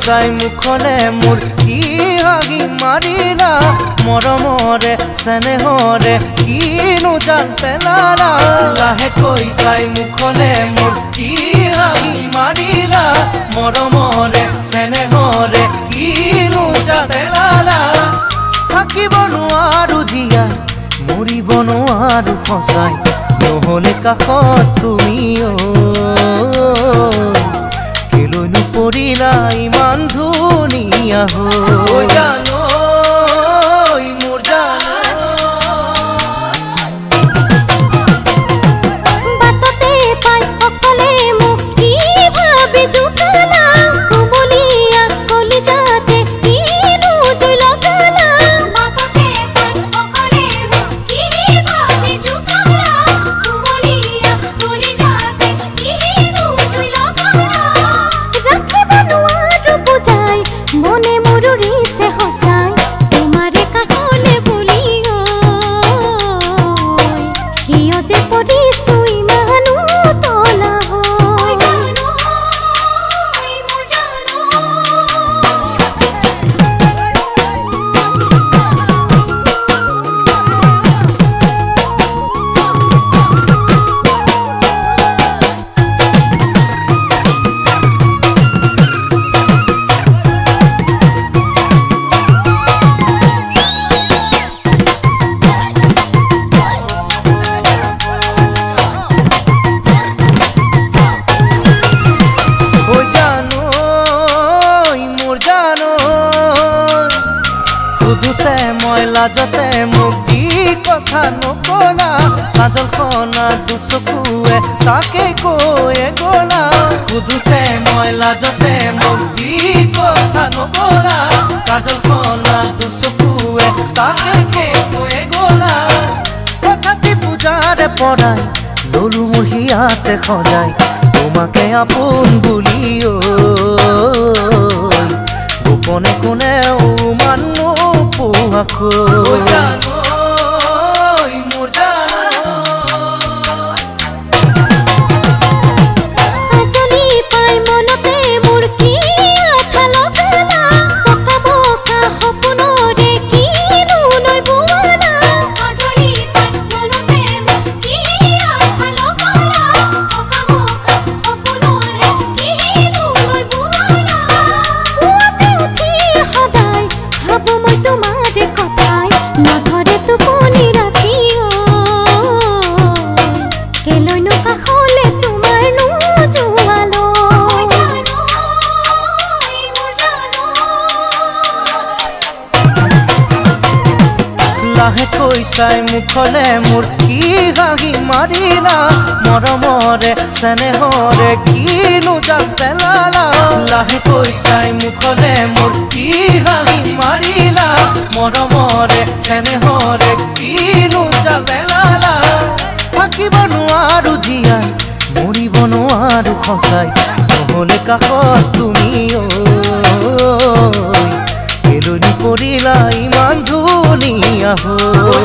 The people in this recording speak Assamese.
চাই মুখলে মোৰ কি হাঁহি মাৰিলা মৰমৰে চেনেহৰে কিনো জাল পেলালা লাহেকৈ চাই মুখলে মোৰ কি হাঁহি মাৰিলা মৰমৰে চেনেহৰে কিনো জাল পেলালা থাকিব নোৱাৰো জীয়া মৰিব নোৱাৰো সঁচাই নহলে কাষত তুমি কেলৈনো পৰিলা ইমান ধুনীয়া হৈ জানো মোৰ জানো বাটতে পাই সকলে মোক কি ভাবি জোকালা কুমলীয়া কলিজাতে কিনো জুই লগালা বাটতে পাই সকলে মোক কি ভাবি জোকালা কুমলীয়া কলিজাতে কিনো জুই লগালা ৰাখিব নোৱাৰো বুজাই মনে মৰুৰিছে সঁচাই তোমাৰে কাষলে বুলি কিয় যে পৰিছো ইমানো তলা হৈ জানো মোৰ জানো সুধোতে মই লাজতে মোক যি কথা নকলা কাজলখনা দুচকুৱে তাকে কৈয়ে গলা সুধোতে মই লাজতে মোক যি কথা নকলা কাজলখনা দুচকুৱে তাকে কৈয়ে গলা কথাটি পূজাৰে পৰাই ললো মোৰ হিয়াতে সজাই তোমাকে আপোন বুলি গোপনে কোনেও মানু পোহাকৈ জানো মোৰ জানো আজলি পাই মনতে মোৰ কি আঠা লগালা চফা বকা সপোনৰে কিনো নৈ বোৱালা আজলি পাই মনতে মোৰ কি আঠা লগালা চফা বকা সপোনৰে কিনো নৈ বোৱালা পুৱাতে উঠি সদায় ভাবো মই তোমাৰে কথাই নধৰে টোপনি ৰাতি কেলৈনো কাষলে তোমাৰ নোযোৱালো লাহেকৈ চাই মুখলে মোৰ কি হাঁহি মাৰিলা মৰমৰে চেনেহৰে কিনো জাল পেলালা লাহেকৈ চাই মুখলে মোৰ কি হাঁহি মাৰিলা মৰমৰে চেনেহৰে কিনো জাল পেলালা থাকিব নোৱাৰো জীয়াই মৰিব নোৱাৰো সঁচাই নহলে কাষত তুমি কেলৈনো পৰিলা ইমান ধুনীয়া হৈ